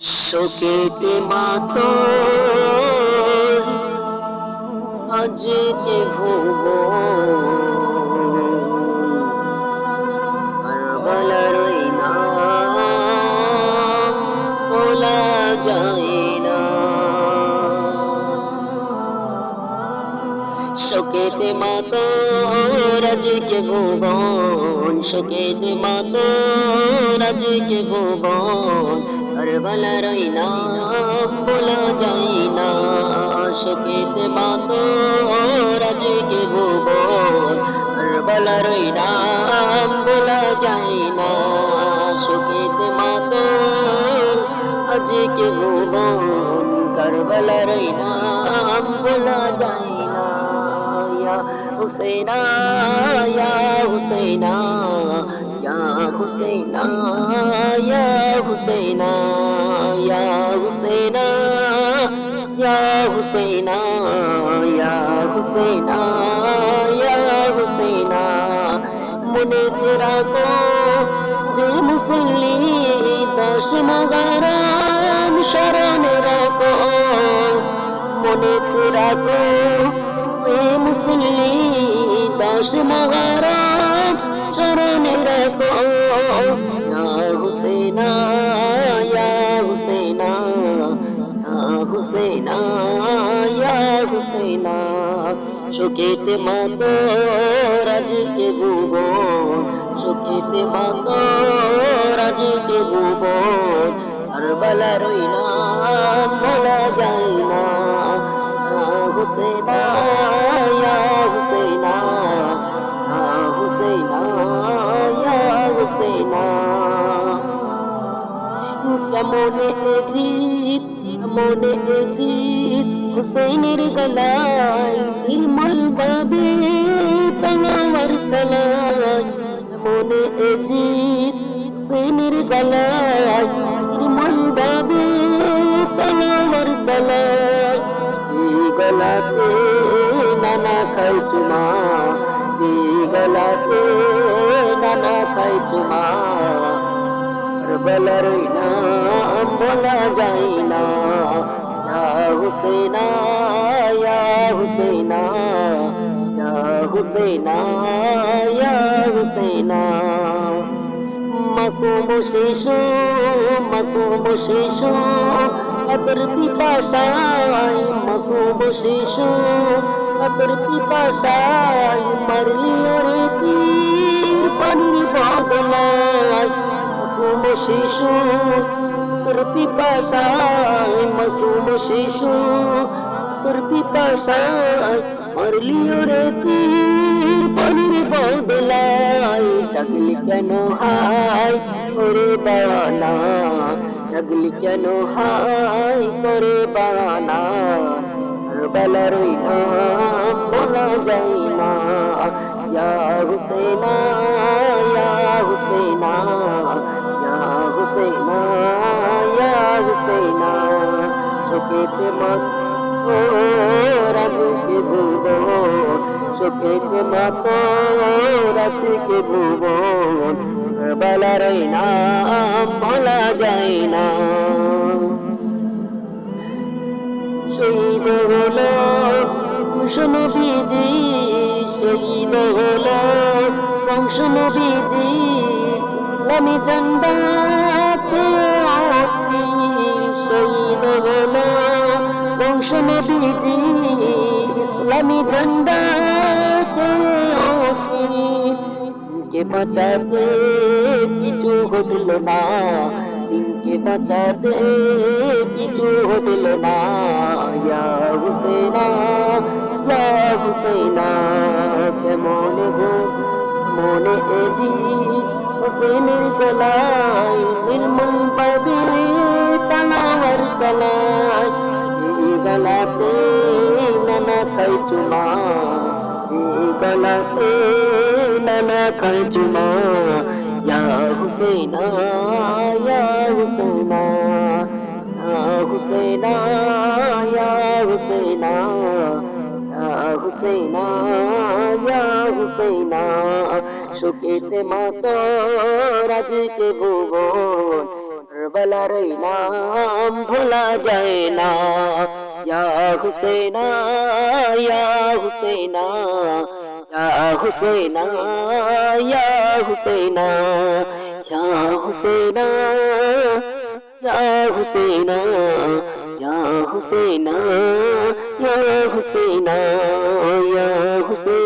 শোকেতে মাতর আজকে কারবালার ওই নাম বলা যায় না। শোকেতে মাতর আজকে ভুবন, শোকেতে মাতর আজকে ভুবন, কারবালার ওই নাম বলা যায় না। শোকেতে মাতর আজকে ভুবন, কারবালার ওই নাম বলা যায় না। শোকেতে মাতর আজকে ভুবন, কারবালার ওই নাম বলা যায় না। ইয়া হুসেনা ইয়া হুসেনা ইয়া হুসেনা ইয়া হুসেনা ইয়া হুসেনা ইয়া হুসেনা ইয়া হুসেনা ইয়া হুসেনা। মনে তেরা কো হে মুসল্লি দশ মুহররম স্মরণে রাখো। মনে তেরা কো হে মুসল্লি দশ মুহররম স্মরণে রাখো। ইয়া হুসেনা ইয়া হুসেনা ইয়া হুসেনা ইয়া হুসেনা। শোকেতে মাতর আজকে ভুবন, শোকেতে মাতর আজকে ভুবন, কারবালার ওই নাম বলা যায় না। ইয়া হুসেনা ইয়া হুসেনা ইয়া হুসেনা ইয়া হুসেনা। কেমনে জিত কেমনে জিত হুসেনের গলায় নির্মল ভাবে তলোয়ার চালায়। কেমনে জিত হুসেনের গলায় নির্মল ভাবে তলোয়ার চালায়। এই গলাতে নানা খাই চুমা, যে গলাতে নানা খাই চুমা, কারবালার ওই নাম বলা যায় না। ইয়া হুসেনা ইয়া হুসেনা ইয়া হুসেনা ইয়া হুসেনা। মাসুম শিশু মাসুম শিশু আদর পিপাসায়, মাসুম শিশু আদর পিপাসায় মারলি ওরে তীর পানির বদলায়। মাসুম শিশু তোর পিপাসায়, মাসুম শিশু তোর পিপাসায় মারলি ওরে তীর পানির বদলায়। ডাকলি কেন হায় ওরে বানা, ডাকলি কেন হায় করে বানা, কারবালার ওই নাম বলা যায় না। ইয়া হুসেনা ইয়া হুসেনা ইয়া হুসেনা ইয়া হুসেনা। শোকেতে মাতর আজকে ভুবন, শোকেতে মাতর আজকে ভুবন, কারবালার ওই নাম বলা যায় না। শহীদ হলো বংশ নবীজি, শহীদ হলো বংশ নবীজি, ইসলামী ঝান্ডাতে অতি। শহীদ হলো বংশ নবীজি, ইসলামী ঝান্ডাতে অতি। দিনকে বাঁচাতে কিছু ঘটল না, দিনকে বাঁচাতে কিছু ঘটল না। ইয়া হুসেনা ইয়া হুসেনা। কেমনে গো মনে এজি হুসেনের গলায় নির্মল ভাবে তলোয়ার চালায়। এই গলাতে নানা খাই চুমা, যে গলাতে নানা খাই চুমা। ইয়া হুসেনা ইয়া হুসেনা ইয়া হুসেনা ইয়া হুসেনা ইয়া হুসেনা ইয়া হুসেনা। শোকেতে মাতর আজকে ভুবন, কারবালার এই নাম ভোলা যায় না ইয়া হুসেনা ইয়া হুসেনা ইয়া হুসেনা ইয়া হুসেনা ইয়া হুসেনা ইয়া হুসেনা ইয়া হুসেনা ইয়া হুসেনা ইয়া হুসেনা